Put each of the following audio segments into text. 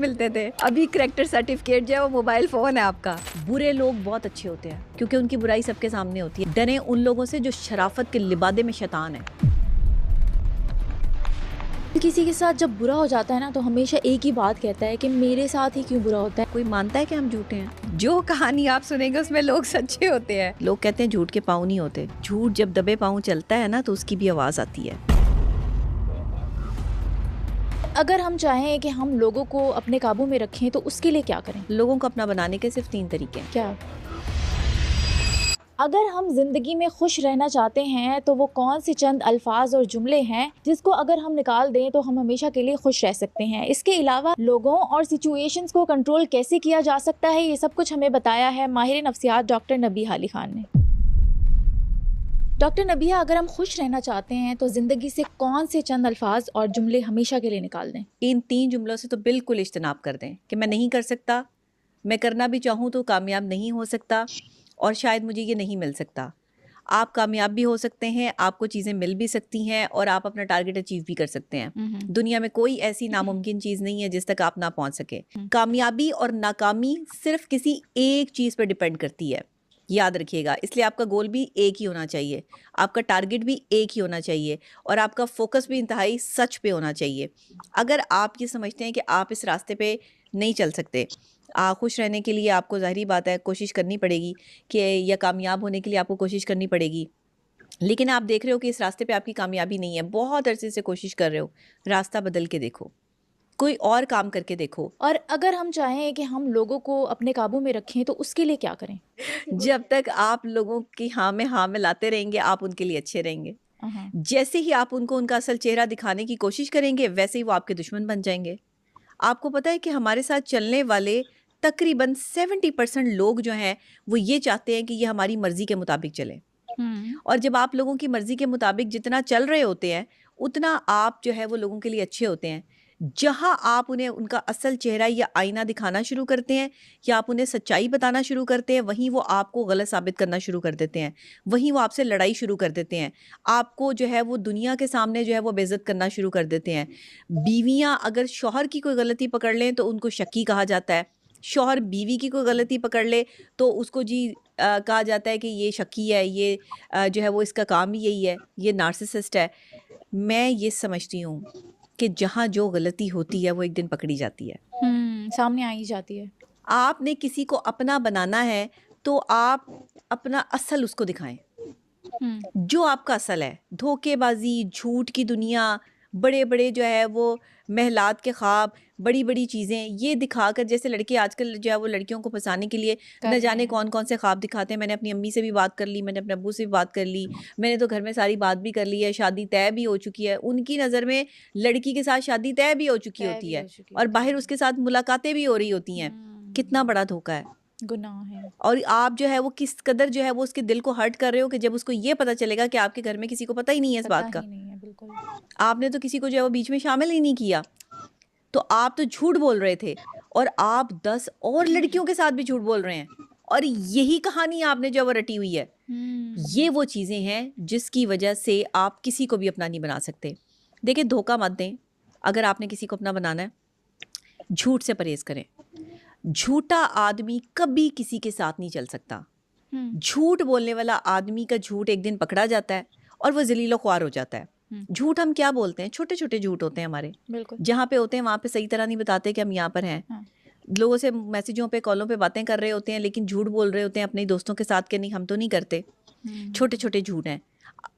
मिलते थे, अभी करेक्टर सर्टिफिकेट जो है वो मोबाइल फोन है आपका। बुरे लोग बहुत अच्छे होते हैं क्योंकि उनकी बुराई सबके सामने होती है। डरे उन लोगों से जो शराफत के लिबादे में शैतान है। किसी के साथ जब बुरा हो जाता है ना तो हमेशा एक ही बात कहता है कि मेरे साथ ही क्यों बुरा होता है। कोई मानता है कि हम झूठे हैं? जो कहानी आप सुनेंगे उसमें लोग सच्चे होते हैं। लोग कहते हैं झूठ के पाँव नहीं होते। झूठ जब दबे पाँव चलता है ना तो उसकी भी आवाज आती है। अगर हम चाहें कि हम लोगों को अपने काबू में रखें तो उसके लिए क्या करें? लोगों को अपना बनाने के सिर्फ 3 तरीके हैं। क्या? अगर हम जिंदगी में खुश रहना चाहते हैं तो वो कौन से चंद अल्फाज और जुमले हैं जिसको अगर हम निकाल दें तो हम हमेशा के लिए खुश रह सकते हैं? इसके अलावा लोगों और सिचुएशंस को कंट्रोल कैसे किया जा सकता है, ये सब कुछ हमें बताया है माहिर नफ्सियात डॉक्टर नबीहा अली खान ने। डॉक्टर नबीहा, अगर हम खुश रहना चाहते हैं तो जिंदगी से कौन से चंद अल्फाज और जुमले हमेशा के लिए निकाल दें? इन 3 जुमलों से तो बिल्कुल इज्तनाब कर दें कि मैं नहीं कर सकता, मैं करना भी चाहूँ तो कामयाब नहीं हो सकता और शायद मुझे ये नहीं मिल सकता। आप कामयाब भी हो सकते हैं, आपको चीज़ें मिल भी सकती हैं और आप अपना टारगेट अचीव भी कर सकते हैं। दुनिया में कोई ऐसी नामुमकिन चीज़ नहीं है जिस तक आप ना पहुंच सके। कामयाबी और नाकामी सिर्फ किसी एक चीज़ पर डिपेंड करती है, याद रखिएगा। इसलिए आपका गोल भी एक ही होना चाहिए, आपका टारगेट भी एक ही होना चाहिए और आपका फोकस भी इंतहाई सच पे होना चाहिए। अगर आप ये समझते हैं कि आप इस रास्ते पे नहीं चल सकते, खुश रहने के लिए आपको ज़ाहिरी बात है कोशिश करनी पड़ेगी कि या कामयाब होने के लिए आपको कोशिश करनी पड़ेगी, लेकिन आप देख रहे हो कि इस रास्ते पे आपकी कामयाबी नहीं है, बहुत अरसे से कोशिश कर रहे हो, रास्ता बदल के देखो, कोई और काम करके देखो। और अगर हम चाहें कि हम लोगों को अपने काबू में रखें तो उसके लिए क्या करें? जब तक आप लोगों की हाँ में लाते रहेंगे आप उनके लिए अच्छे रहेंगे। जैसे ही आप उनको उनका असल चेहरा दिखाने की कोशिश करेंगे वैसे ही वो आपके दुश्मन बन जाएंगे। आपको पता है कि हमारे साथ चलने वाले तकरीबन 70% लोग जो हैं वो ये चाहते हैं कि ये हमारी मर्जी के मुताबिक चले। और जब आप लोगों की मर्जी के मुताबिक जितना चल रहे होते हैं उतना आप जो है वो लोगों के लिए अच्छे होते हैं। जहां आप उन्हें उनका असल चेहरा या आईना दिखाना शुरू करते हैं या आप उन्हें सच्चाई बताना शुरू करते हैं, वहीं वो आपको गलत साबित करना शुरू कर देते हैं, वहीं वो आपसे लड़ाई शुरू कर देते हैं, आपको जो है वो दुनिया के सामने जो है वो बेइज्जत करना शुरू कर देते हैं। बीवियां अगर शौहर की कोई गलती पकड़ लें तो उनको शक्की कहा जाता है, शौहर बीवी की कोई गलती पकड़ ले तो उसको कहा जाता है कि ये शक्की है, ये जो है वो इसका काम ही यही है, ये नार्सिसिस्ट है। मैं ये समझती हूँ कि जहाँ जो गलती होती है वो एक दिन पकड़ी जाती है, सामने आ ही जाती है। आपने किसी को अपना बनाना है तो आप अपना असल उसको दिखाएं, जो आपका असल है। धोखेबाजी, झूठ की दुनिया, बड़े बड़े जो है वो महलात के ख्वाब, बड़ी बड़ी चीज़ें ये दिखाकर, जैसे लड़के आजकल जो है वो लड़कियों को फंसाने के लिए न जाने कौन कौन से ख्वाब दिखाते हैं। मैंने अपनी अम्मी से भी बात कर ली, मैंने अपने अब्बू से भी बात कर ली, मैंने तो घर में सारी बात भी कर ली है, शादी तय भी हो चुकी है। उनकी नज़र में लड़की के साथ शादी तय भी हो चुकी होती है और बाहर उसके साथ मुलाकातें भी हो रही होती हैं। कितना बड़ा धोखा है, गुनाह है। और आप जो है वो किस कदर जो है वो उसके दिल को हर्ट कर रहे हो कि जब उसको ये पता चलेगा कि आपके घर में किसी को पता ही नहीं है इस बात का। बिल्कुल। आपने तो किसी को जो है वो बीच में शामिल ही नहीं किया, तो आप तो झूठ बोल रहे थे और आप 10 और लड़कियों के साथ भी झूठ बोल रहे हैं और यही कहानी आपने जो है वो रटी हुई है। ये वो चीज़ें हैं जिसकी वजह से आप किसी को भी अपना नहीं बना सकते। देखिए, धोखा मत दें। अगर आपने किसी को अपना बनाना है, झूठ से परहेज करें। झूठा आदमी कभी किसी के साथ नहीं चल सकता। झूठ बोलने वाला आदमी का झूठ एक दिन पकड़ा जाता है और वो जलीलो ख्वार हो जाता है। झूठ हम क्या बोलते हैं, छोटे छोटे झूठ होते हैं हमारे, जहाँ पे होते हैं वहाँ पे सही तरह नहीं बताते कि हम यहाँ पर हैं। लोगों से मैसेजों पे, कॉलों पे बातें कर रहे होते हैं लेकिन झूठ बोल रहे होते हैं अपने दोस्तों के साथ कि नहीं हम तो नहीं करते। छोटे छोटे झूठ हैं।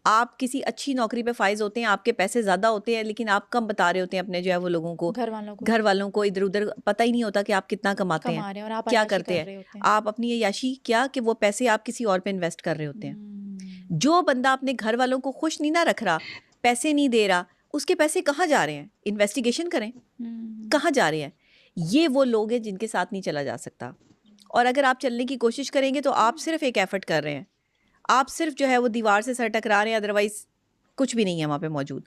आप किसी अच्छी नौकरी पे फाइज होते हैं, आपके पैसे ज़्यादा होते हैं लेकिन आप कम बता रहे होते हैं अपने जो है वो लोगों को, घर वालों को इधर उधर पता ही नहीं होता कि आप कितना कमाते हैं और आप क्या करते हैं। आप अपनी अय्याशी क्या कि वो पैसे आप किसी और पे इन्वेस्ट कर रहे होते हैं। जो बंदा अपने घर वालों को खुश नहीं ना रख रहा, पैसे नहीं दे रहा, उसके पैसे कहाँ जा रहे हैं? इन्वेस्टिगेशन करें, कहाँ जा रहे हैं। ये वो लोग हैं जिनके साथ नहीं चला जा सकता। और अगर आप चलने की कोशिश करेंगे तो आप सिर्फ एक एफर्ट कर रहे हैं, आप सिर्फ जो है वो दीवार से सर टकरा रहे हैं, अदरवाइज कुछ भी नहीं है वहाँ पे मौजूद।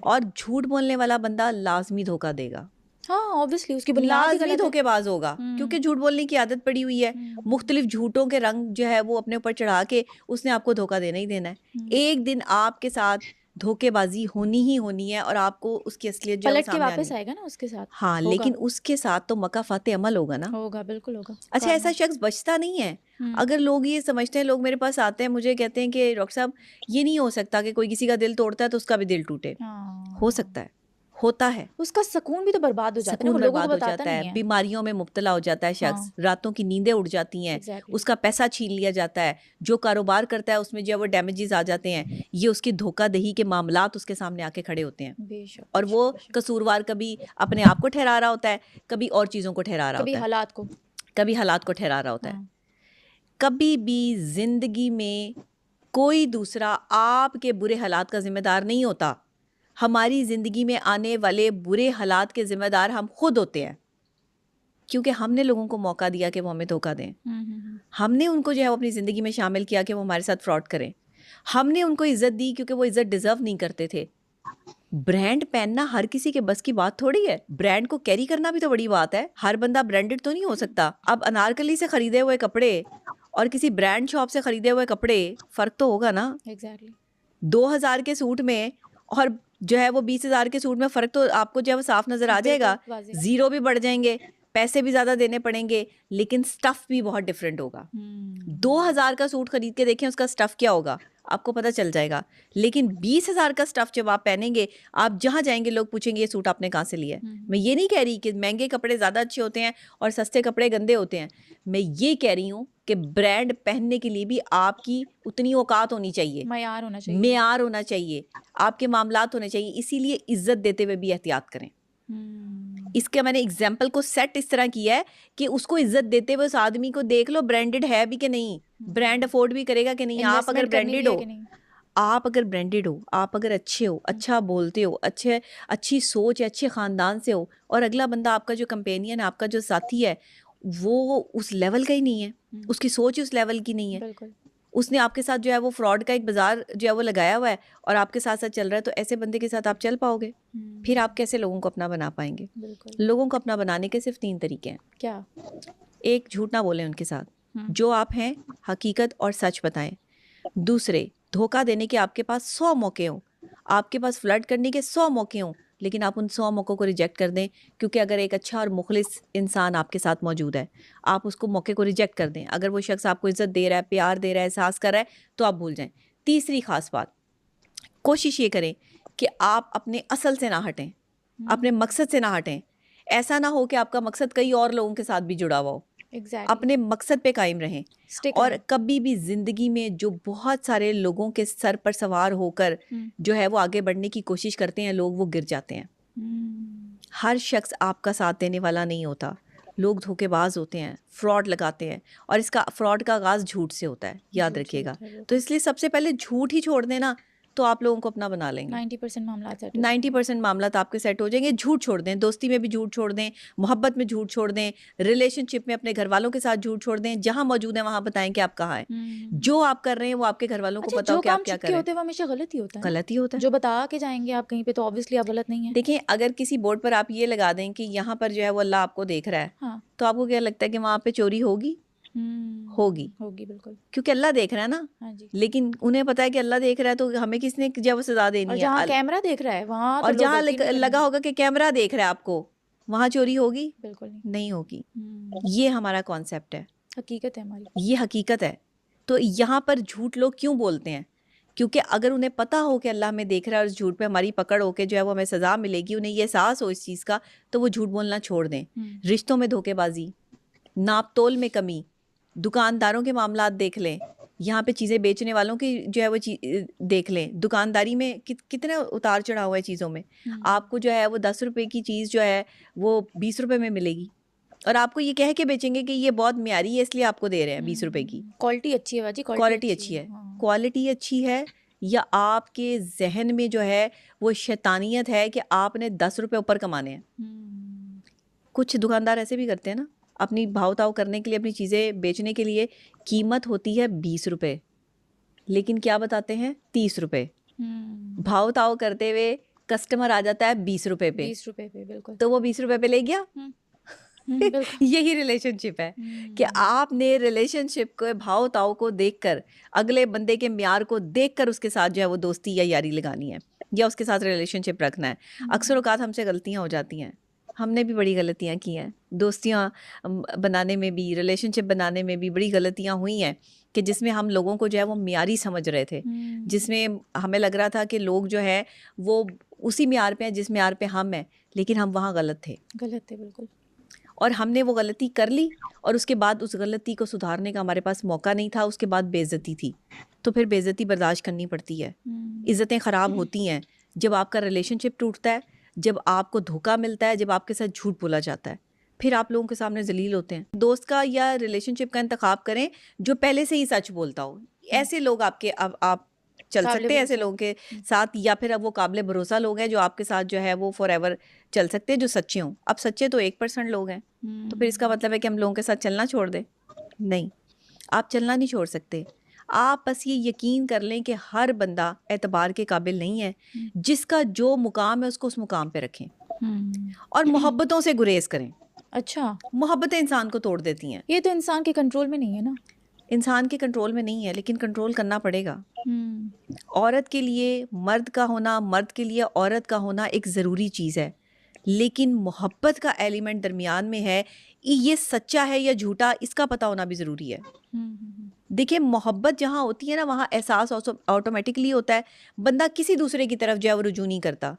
और झूठ बोलने वाला बंदा लाजमी धोखा देगा। हाँ, ऑब्वियसली उसकी लाजमी धोखेबाज होगा क्योंकि झूठ बोलने की आदत पड़ी हुई है। मुख्तलिफ झूठों के रंग जो है वो अपने ऊपर चढ़ा के उसने आपको धोखा देना ही देना है। एक दिन आपके साथ धोखेबाजी होनी ही होनी है और आपको उसकी असलियत जो है वो पलट के सामने आनी वापस है। आएगा ना उसके साथ। हाँ, होगा। लेकिन उसके साथ तो मकाफाते अमल होगा ना। होगा, बिल्कुल होगा। अच्छा, ऐसा शख्स बचता नहीं है। अगर लोग ये समझते हैं, लोग मेरे पास आते हैं, मुझे कहते हैं कि डॉक्टर साहब ये नहीं हो सकता कि कोई किसी का दिल तोड़ता है तो उसका भी दिल टूटे। हो सकता है, होता है। उसका सुकून भी तो बर्बाद हो जाता है ना, सुकून वो लोगों को बर्बाद हो बताता जाता नहीं है, है। बीमारियों में मुब्तला हो जाता है शख्स, हाँ। रातों की नींदें उड़ जाती हैं, एग्जैक्टली। उसका पैसा छीन लिया जाता है, जो कारोबार करता है उसमें जो है वो डैमेजेस आ जाते हैं। ये उसकी धोखाधही के मामलात उसके सामने आके खड़े होते हैं बेशक, और बेशक, वो बेशक। कसूरवार कभी अपने आप को ठहरा रहा होता है, कभी और चीज़ों को ठहरा रहा कभी होता है, हालात को। कभी हालात को ठहरा रहा होता है। हाँ। कभी भी जिंदगी में कोई दूसरा आपके बुरे हालात का जिम्मेदार नहीं होता। हमारी ज़िंदगी में आने वाले बुरे हालात के ज़िम्मेदार हम खुद होते हैं, क्योंकि हमने लोगों को मौका दिया कि वो हमें धोखा दें। हमने उनको जो है वो अपनी ज़िंदगी में शामिल किया कि वो हमारे साथ फ्रॉड करें। हमने उनको इज़्ज़त दी क्योंकि वो इज़्ज़त डिज़र्व नहीं करते थे। ब्रांड पहनना हर किसी के बस की बात थोड़ी है। ब्रांड को कैरी करना भी तो बड़ी बात है। हर बंदा ब्रांडेड तो नहीं हो सकता। अब अनारकली से खरीदे हुए कपड़े और किसी ब्रांड शॉप से खरीदे हुए कपड़े, फ़र्क तो होगा ना। एग्जैक्टली। 2000 के सूट में और जो है वो 20,000 के सूट में फ़र्क तो आपको जो है वो साफ नज़र आ जाएगा। ज़ीरो भी बढ़ जाएंगे, पैसे भी ज़्यादा देने पड़ेंगे, लेकिन स्टफ़ भी बहुत डिफरेंट होगा। 2000 का सूट खरीद के देखें उसका स्टफ़ क्या होगा, आपको पता चल जाएगा। लेकिन 20,000 का स्टफ़ जब आप पहनेंगे, आप जहाँ जाएंगे लोग पूछेंगे ये सूट आपने कहाँ से लिया है। मैं ये नहीं कह रही कि महंगे कपड़े ज़्यादा अच्छे होते हैं और सस्ते कपड़े गंदे होते हैं। मैं ये कह रही हूँ कि ब्रांड पहनने के लिए भी आपकी उतनी औकात होनी चाहिए, मयार होना चाहिए। मेयार होना चाहिए, आपके मामलात होने चाहिए। इसीलिए इज्जत देते हुए भी एहतियात करें। इसके मैंने एग्जाम्पल को सेट इस तरह किया है कि उसको इज्जत देते हुए उस आदमी को देख लो ब्रांडेड है भी कि नहीं, ब्रांड अफोर्ड भी करेगा कि नहीं। आप अगर ब्रांडेड हो, आप अगर ब्रांडेड हो, आप अगर अच्छे हो, अच्छा बोलते हो, अच्छी सोच है, अच्छे ख़ानदान से हो, और अगला बंदा आपका जो कंपेनियन है, आपका जो साथी है, वो उस लेवल का ही नहीं है, उसकी सोच उस लेवल की नहीं है, बिल्कुल। उसने आपके साथ जो है वो फ्रॉड का एक बाजार जो है वो लगाया हुआ है और आपके साथ साथ चल रहा है, तो ऐसे बंदे के साथ आप चल पाओगे? फिर आप कैसे लोगों को अपना बना पाएंगे? लोगों को अपना बनाने के सिर्फ 3 तरीके हैं। क्या? एक, झूठ ना बोलें उनके साथ, जो आप हैं हकीकत और सच बताएं। दूसरे, धोखा देने के आपके पास 100 मौके हों, आपके पास फ्लर्ट करने के 100 मौके हों, लेकिन आप उन 100 मौक़ों को रिजेक्ट कर दें, क्योंकि अगर एक अच्छा और मुखलिस इंसान आपके साथ मौजूद है, आप उसको मौके को रिजेक्ट कर दें। अगर वो शख्स आपको इज़्ज़त दे रहा है, प्यार दे रहा है, एहसास कर रहा है, तो आप भूल जाएं। तीसरी ख़ास बात, कोशिश ये करें कि आप अपने असल से ना हटें, अपने मकसद से ना हटें। ऐसा ना हो कि आपका मकसद कई और लोगों के साथ भी जुड़ा हुआ हो। अपने मकसद पे कायम रहें। और कभी भी ज़िंदगी में जो बहुत सारे लोगों के सर पर सवार होकर जो है वो आगे बढ़ने की कोशिश करते हैं लोग, वो गिर जाते हैं। हर शख्स आपका साथ देने वाला नहीं होता। लोग धोखेबाज होते हैं, फ्रॉड लगाते हैं, और इसका फ्रॉड का आगाज़ झूठ से होता है, याद रखिएगा। तो इसलिए सबसे पहले झूठ ही छोड़ देना, तो आप लोगों को अपना बना लेंगे। 90% मामला आपके सेट हो जाएंगे। झूठ छोड़ दें, दोस्ती में भी झूठ छोड़ दें, मोहब्बत में झूठ छोड़ दें, रिलेशनशिप में अपने घर वालों के साथ झूठ छोड़ दें। जहां मौजूद है वहां बताएं कि आप कहाँ हैं। जो आप कर रहे हैं वो आपके घर वालों को पता हो कि आप क्या कर रहे हैं। वो हमेशा गलत ही होता है। गलत ही होता है। जो बता के जाएंगे आप कहीं पे, तो ऑब्वियसली आप गलत नहीं है। देखिए, अगर किसी बोर्ड पर आप ये लगा दें कि यहाँ पर जो है वो अल्लाह आपको देख रहा है, हाँ, तो आपको क्या लगता है कि वहाँ पे चोरी होगी? होगी, बिल्कुल, क्योंकि अल्लाह देख रहा है ना। हाँ जी। लेकिन उन्हें पता है कि अल्लाह देख रहा है, तो हमें किसने जब सजा देनी है? जहाँ कैमरा देख रहा है वहाँ, और जहाँ लगा होगा कि कैमरा देख रहा है आपको, वहाँ चोरी होगी? बिल्कुल नहीं होगी। ये हमारा कॉन्सेप्ट है, हकीकत है हमारी, ये हकीकत है। तो यहाँ पर झूठ लोग क्यों बोलते हैं? क्योंकि अगर उन्हें पता हो कि अल्लाह हमें देख रहा है और उस झूठ पे हमारी पकड़ हो के जो है वो हमें सज़ा मिलेगी, उन्हें ये एहसास हो इस चीज़ का, तो वो झूठ बोलना छोड़ दें। रिश्तों में धोखेबाजी, नाप तोल में कमी, दुकानदारों के मामलात देख लें, यहाँ पे चीज़ें बेचने वालों की जो है वो देख लें। दुकानदारी में कितना उतार चढ़ाव है चीज़ों में। आपको जो है वो 10 रुपए की चीज़ जो है वो 20 रुपए में मिलेगी, और आपको ये कह के बेचेंगे कि ये बहुत म्यारी है इसलिए आपको दे रहे हैं 20 रुपए की। क्वालिटी अच्छी है बाजी, क्वालिटी अच्छी है। क्वालिटी अच्छी है, या आपके जहन में जो है वो शैतानियत है कि आपने 10 रुपए ऊपर कमाने हैं। कुछ दुकानदार ऐसे भी करते हैं ना, अपनी भाव ताव करने के लिए, अपनी चीज़ें बेचने के लिए कीमत होती है 20 रुपए, लेकिन क्या बताते हैं 30 रुपए। भाव ताव करते हुए कस्टमर आ जाता है 20 रुपए पे, 20 रुपए पे, बिल्कुल। तो वो 20 रुपए पे ले गया, बिल्कुल। यही रिलेशनशिप है कि आपने रिलेशनशिप के भाव ताव को देखकर, अगले बंदे के म्यार को देखकर उसके साथ जो है वो दोस्ती या यारी लगानी है या उसके साथ रिलेशनशिप रखना है। अक्सर औकात हमसे गलतियां हो जाती हैं, हमने भी बड़ी गलतियां की हैं, दोस्तियां बनाने में भी, रिलेशनशिप बनाने में भी बड़ी गलतियां हुई हैं कि जिसमें हम लोगों को जो है वो म्यारी समझ रहे थे, जिसमें हमें लग रहा था कि लोग जो है वो उसी म्यार पे हैं जिस म्यार पे हम हैं, लेकिन हम वहाँ गलत थे बिल्कुल। और हमने वो गलती कर ली और उसके बाद उस गलती को सुधारने का हमारे पास मौका नहीं था। उसके बाद बेइज्जती थी, तो फिर बेइज्जती बर्दाश्त करनी पड़ती है। इज़्ज़तें ख़राब होती हैं जब आपका रिलेशनशिप टूटता है, जब आपको धोखा मिलता है, जब आपके साथ झूठ बोला जाता है, फिर आप लोगों के सामने जलील होते हैं। दोस्त का या रिलेशनशिप का इंतखाब करें जो पहले से ही सच बोलता हो। ऐसे लोग आपके अब आप चल सकते हैं ऐसे लोगों के साथ, या फिर अब वो काबिल भरोसा लोग हैं जो आपके साथ जो है वो फॉर एवर चल सकते हैं, जो सच्चे हों। अब सच्चे तो 1% लोग हैं, तो फिर इसका मतलब है कि हम लोगों के साथ चलना छोड़ दें? नहीं, आप चलना नहीं छोड़ सकते। आप बस ये यकीन कर लें कि हर बंदा एतबार के काबिल नहीं है। जिसका जो मुकाम है उसको उस मुकाम पे रखें और मोहब्बतों से गुरेज करें। अच्छा, मोहब्बतें इंसान को तोड़ देती हैं। ये तो इंसान के कंट्रोल में नहीं है ना। इंसान के कंट्रोल में नहीं है, लेकिन कंट्रोल करना पड़ेगा। औरत के लिए मर्द का होना, मर्द के लिए औरत का होना एक ज़रूरी चीज़ है, लेकिन मोहब्बत का एलिमेंट दरमियान में है। ये सच्चा है या झूठा, इसका पता होना भी ज़रूरी है। देखिए, मोहब्बत जहाँ होती है ना, वहाँ एहसास ऑटोमेटिकली होता है। बंदा किसी दूसरे की तरफ जो है वो रुजू नहीं करता,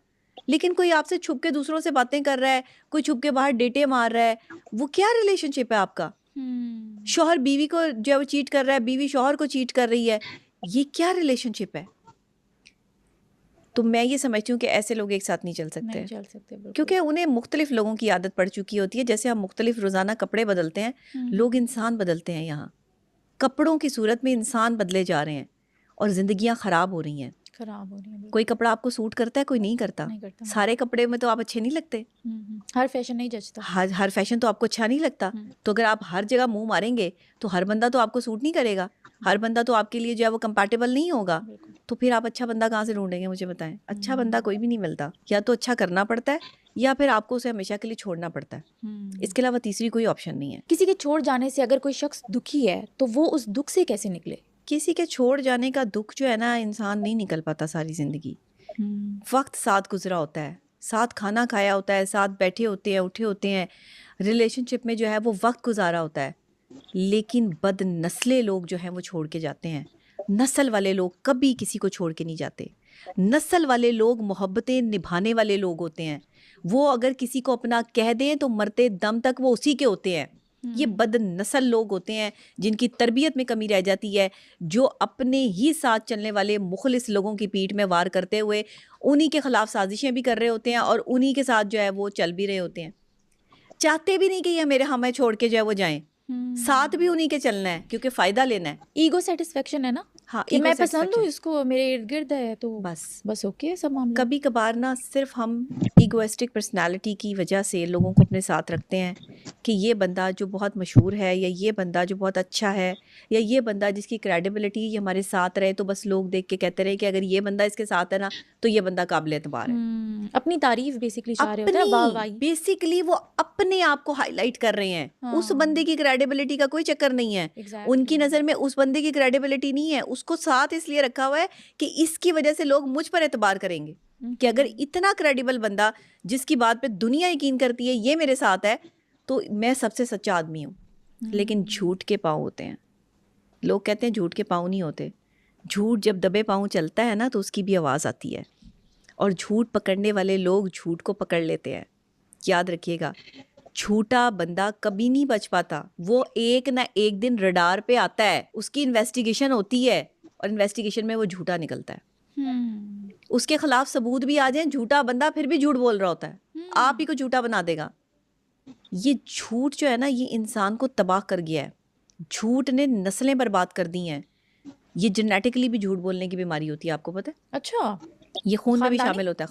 लेकिन कोई आपसे छुप के दूसरों से बातें कर रहा है, कोई छुप के बाहर डेटे मार रहा है, वो क्या रिलेशनशिप है आपका? शौहर बीवी को जो है वो चीट कर रहा है, बीवी शौहर को चीट कर रही है, ये क्या रिलेशनशिप है? तो मैं ये समझती हूँ कि ऐसे लोग एक साथ नहीं चल सकते, क्योंकि उन्हें मुख्तलिफ लोगों की आदत पड़ चुकी होती है। जैसे हम मुख्तलिफ रोज़ाना कपड़े बदलते हैं, लोग इंसान बदलते हैं। यहाँ कपड़ों की सूरत में इंसान बदले जा रहे हैं और ज़िंदगियाँ ख़राब हो रही हैं। कोई कपड़ा आपको सूट करता है, कोई नहीं करता। सारे कपड़े में तो आप अच्छे नहीं लगते। हर फैशन नहीं जचता। हर फैशन तो आपको अच्छा नहीं लगता। तो अगर आप हर जगह मुंह मारेंगे तो हर बंदा तो आपको सूट नहीं करेगा, हर बंदा तो आपके लिए जो है वो कंपैटिबल नहीं होगा। तो फिर आप अच्छा बंदा कहाँ से ढूंढेंगे? मुझे बताएं। अच्छा बंदा कोई भी नहीं मिलता, या तो अच्छा करना पड़ता है या फिर आपको उसे हमेशा के लिए छोड़ना पड़ता है। इसके अलावा तीसरी कोई ऑप्शन नहीं है। किसी के छोड़ जाने से अगर कोई शख्स दुखी है तो वो उस दुख से कैसे निकले? किसी के छोड़ जाने का दुख जो है ना, इंसान नहीं निकल पाता सारी जिंदगी। वक्त साथ गुजरा होता है, साथ खाना खाया होता है, साथ बैठे होते हैं, उठे होते हैं, रिलेशनशिप में जो है वो वक्त गुजारा होता है। लेकिन बदनस्ले लोग जो हैं वो छोड़ के जाते हैं। नस्ल वाले लोग कभी किसी को छोड़ के नहीं जाते। नस्ल वाले लोग मोहब्बतें निभाने वाले लोग होते हैं। वो अगर किसी को अपना कह दें तो मरते दम तक वो उसी के होते हैं। ये बदनस्ल लोग होते हैं जिनकी तरबियत में कमी रह जाती है, जो अपने ही साथ चलने वाले मुखलिस लोगों की पीठ में वार करते हुए उन्हीं के खिलाफ साजिशें भी कर रहे होते हैं और उन्हीं के साथ जो है वो चल भी रहे होते हैं। चाहते भी नहीं कि ये मेरे हमें छोड़ के जो है वो जाएं, साथ भी उन्हीं के चलना है क्योंकि फ़ायदा लेना है। ईगो सेटिस्फेक्शन है ना। हाँ, कि मैं पसंद हूँ इसको, मेरे इर्द गिर्द है तो बस ओके सब मामला। कभी कभार ना सिर्फ हम ईगोइस्टिक पर्सनालिटी की वजह से लोगों को अपने साथ रखते हैं कि ये बंदा जो बहुत मशहूर है, या ये बंदा जो बहुत अच्छा है, या ये बंदा जिसकी क्रेडिबिलिटी ये हमारे साथ रहे, तो बस लोग देख के कहते रहे कि अगर ये बंदा इसके साथ है ना तो ये बंदा काबिल एतबार है। अपनी तारीफ बेसिकली चाह रहे होते हैं, वाहवाही। बेसिकली वो अपने आप को हाईलाइट कर रहे हैं। हाँ। उस बंदे की क्रेडिबिलिटी का कोई चक्कर नहीं है। उनकी नज़र में उस बंदे की क्रेडिबिलिटी नहीं है, उसको साथ इसलिए रखा हुआ है कि इसकी वजह से लोग मुझ पर एतबार करेंगे कि अगर इतना क्रेडिबल बंदा जिसकी बात पे दुनिया यकीन करती है ये मेरे साथ है तो मैं सबसे सच्चा आदमी हूँ। लेकिन झूठ के पाँव होते हैं। लोग कहते हैं झूठ के पाँव नहीं होते। झूठ जब दबे पाँव चलता है ना तो उसकी भी आवाज़ आती है, और झूठ पकड़ने वाले लोग झूठ को पकड़ लेते हैं। याद रखिएगा, झूठा बंदा कभी नहीं बच पाता। वो एक ना एक दिन रडार पे आता है, उसकी इन्वेस्टिगेशन होती है और इन्वेस्टिगेशन में वो झूठा निकलता है। उसके खिलाफ सबूत भी आ जाए, झूठा बंदा फिर भी झूठ बोल रहा होता है, आप ही को झूठा बना देगा। ये झूठ जो है ना, ये इंसान को तबाह कर गया है। झूठ ने नस्लें बर्बाद कर दी हैं। ये जेनेटिकली भी झूठ बोलने की बीमारी होती है, आपको पता है? अच्छा, ये खून में भी शामिल होता है।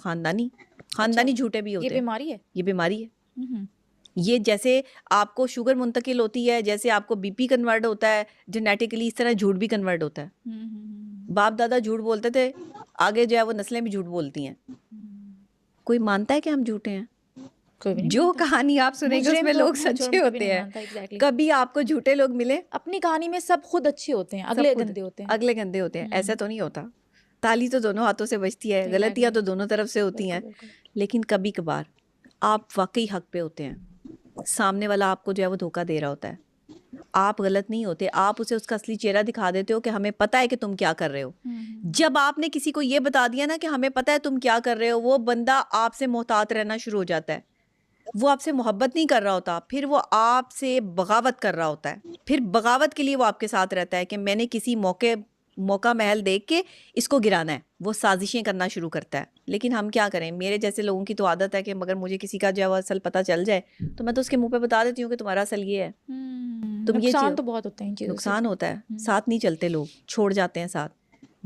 खानदानी झूठे भी होते हैं। ये बीमारी है। ये बीमारी है। ये जैसे आपको शुगर मुंतकिल होती है, जैसे आपको बीपी कन्वर्ट होता है जेनेटिकली, इस तरह झूठ भी कन्वर्ट होता है। बाप दादा झूठ बोलते थे, आगे जो है वो नस्लें भी झूठ बोलती हैं। कोई मानता है कि हम झूठे हैं? कोई भी नहीं जो मानता। कहानी आप सुनेंगे मुजरिम उसमें तो लोग अपना सच्चे जुर्म कभी होते नहीं हैं। मानता, एग्जैक्टली। कभी आपको झूठे लोग मिले? अपनी कहानी में सब खुद अच्छे होते हैं, सब अगले खुद गंदे होते हैं। अगले गंदे होते हैं, ऐसा तो नहीं होता। ताली तो दोनों हाथों से बजती है, गलतियां तो दोनों तरफ से होती हैं, बिल्कुल, बिल्कुल। लेकिन कभी कभार आप वाकई हक पे होते हैं, सामने वाला आपको जो है वो धोखा दे रहा होता है, आप गलत नहीं होते, आप उसे उसका असली चेहरा दिखा देते हो कि हमें पता है कि तुम क्या कर रहे हो। जब आपने किसी को ये बता दिया ना कि हमें पता है तुम क्या कर रहे हो, वो बंदा आपसे मोहतात रहना शुरू हो जाता है। वो आपसे मोहब्बत नहीं कर रहा होता, फिर वो आपसे बगावत कर रहा होता है। फिर बगावत के लिए वो आपके साथ रहता है कि मैंने किसी मौका महल देख के इसको गिराना है, वो साजिशें करना शुरू करता है। लेकिन हम क्या करें, मेरे जैसे लोगों की तो आदत है कि मगर मुझे किसी का जो है वो असल पता चल जाए तो मैं तो उसके मुंह पे बता देती हूँ कि तुम्हारा असल ये है, तुम ये नुकसान चीज़। तो बहुत होते हैं इन चीज़ों से। नुकसान होता है, साथ नहीं चलते लोग, छोड़ जाते हैं साथ,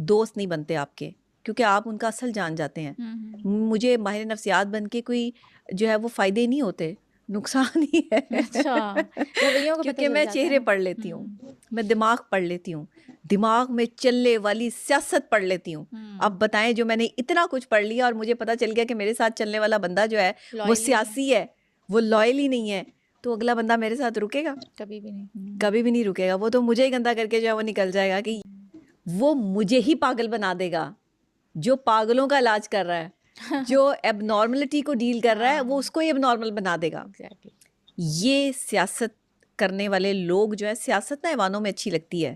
दोस्त नहीं बनते आपके, क्योंकि आप उनका असल जान जाते हैं। मुझे माहिर नफ्सियात बन के कोई जो है वो फ़ायदे नहीं होते, नुकसान ही है। अच्छा, रवैयों को पता क्योंकि चल मैं जाता है चेहरे ना। पढ़ लेती हूँ, मैं दिमाग पढ़ लेती हूँ, दिमाग में चलने वाली सियासत पढ़ लेती हूँ। अब बताएं, जो मैंने इतना कुछ पढ़ लिया और मुझे पता चल गया कि मेरे साथ चलने वाला बंदा जो है वो Loyal ही सियासी है, वो लॉयल ही नहीं है, तो अगला बंदा मेरे साथ रुकेगा? कभी भी नहीं। कभी भी नहीं रुकेगा। वो तो मुझे ही गंदा करके जो है वो निकल जाएगा कि वो मुझे ही पागल बना देगा। जो पागलों का इलाज कर रहा है, जो एबनॉर्मलिटी को डील कर रहा है, वो उसको ही एबनॉर्मल बना देगा। एग्जैक्टली। ये सियासत करने वाले लोग जो है, सियासत ना ऐवानों में अच्छी लगती है,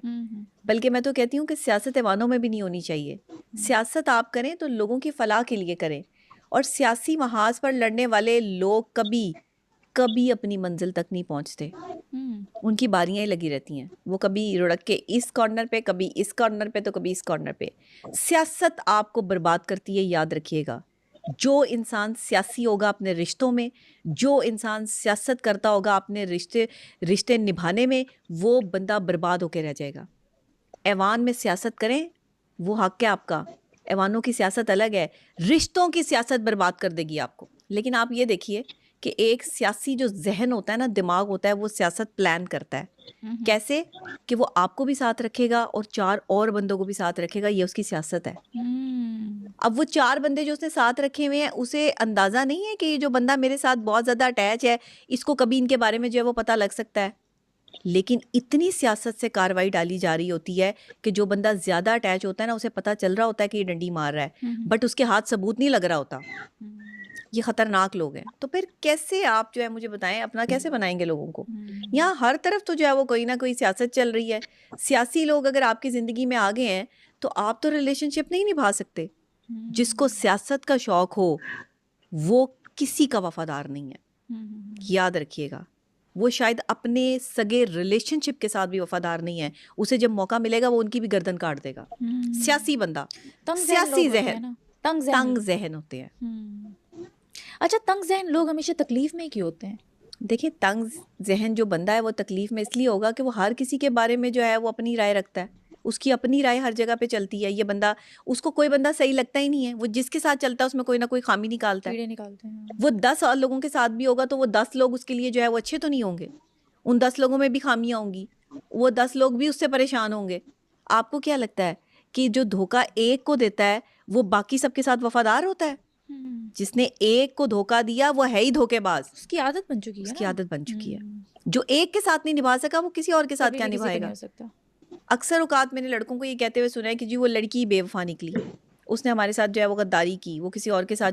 बल्कि मैं तो कहती हूँ कि सियासत ऐवानों में भी नहीं होनी चाहिए। सियासत आप करें तो लोगों की फलाह के लिए करें, और सियासी महाज पर लड़ने वाले लोग कभी कभी अपनी मंजिल तक नहीं पहुँचते, उनकी बारियां ही लगी रहती हैं। वो कभी रुड़क के इस कॉर्नर पे, कभी इस कॉर्नर पे, तो कभी इस कॉर्नर पे। सियासत आपको बर्बाद करती है, याद रखिएगा। जो इंसान सियासी होगा अपने रिश्तों में, जो इंसान सियासत करता होगा अपने रिश्ते निभाने में, वो बंदा बर्बाद होकर रह जाएगा। ऐवान में सियासत करें, वो हक है आपका, ऐवानों की सियासत अलग है। रिश्तों की सियासत बर्बाद कर देगी आपको। लेकिन आप ये देखिए कि एक सियासी जो जहन होता है ना, दिमाग होता है, वो सियासत प्लान करता है। कैसे? कि वो आपको भी साथ रखेगा और 4 और बंदों को भी साथ रखेगा, ये उसकी सियासत है। अब वो 4 बंदे जो उसने साथ रखे हुए हैं, उसे अंदाज़ा नहीं है कि ये जो बंदा मेरे साथ बहुत ज़्यादा अटैच है, इसको कभी इनके बारे में जो है वो पता लग सकता है। लेकिन इतनी सियासत से कार्रवाई डाली जा रही होती है कि जो बंदा ज़्यादा अटैच होता है ना, उसे पता चल रहा होता है कि ये डंडी मार रहा है, बट उसके हाथ सबूत नहीं लग रहा होता। ये ख़तरनाक लोग हैं। तो फिर कैसे आप जो है मुझे बताएं, अपना कैसे बनाएंगे लोगों को? यहाँ हर तरफ तो जो है वो कोई ना कोई सियासत चल रही है। सियासी लोग अगर आपकी ज़िंदगी में आ गए हैं तो आप तो रिलेशनशिप नहीं निभा सकते। जिसको सियासत का शौक हो वो किसी का वफादार नहीं है, याद रखिएगा। वो शायद अपने सगे रिलेशनशिप के साथ भी वफादार नहीं है, उसे जब मौका मिलेगा वो उनकी भी गर्दन काट देगा। सियासी बंदा, सियासी जहन, तंग जहन होते हैं। अच्छा, तंग जहन लोग हमेशा तकलीफ में क्यों होते हैं? देखिए, तंग जहन जो बंदा है वो तकलीफ में इसलिए होगा कि वो हर किसी के बारे में जो है वो अपनी राय रखता है, उसकी अपनी राय हर जगह पे चलती है। ये बंदा, उसको कोई बंदा सही लगता ही नहीं है, वो जिसके साथ चलता है उसमें कोई ना कोई खामी निकालता है। कीड़े निकालते हैं। वो 10 और लोगों के साथ भी होगा तो वो 10 लोग उसके लिए जो है वो अच्छे तो नहीं होंगे, उन 10 लोगों में भी खामियां होंगी, वो 10 लोग भी उससे परेशान होंगे। आपको क्या लगता है कि जो धोखा एक को देता है वो बाकी सबके साथ वफादार होता है? जिसने एक को धोखा दिया वो है ही धोखेबाज, उसकी आदत बन चुकी है, उसकी ना? आदत बन चुकी है। जो एक के साथ नहीं निभा सका वो किसी और के साथ कभी क्या भी किसी को नहीं निभाएगा? हो सकता। अक्सर औकात मैंने लड़कों को ये कहते हुए सुना है कि जी वो लड़की बेवफा निकली, उसने हमारे साथ जो है वो गद्दारी की, वो किसी और के साथ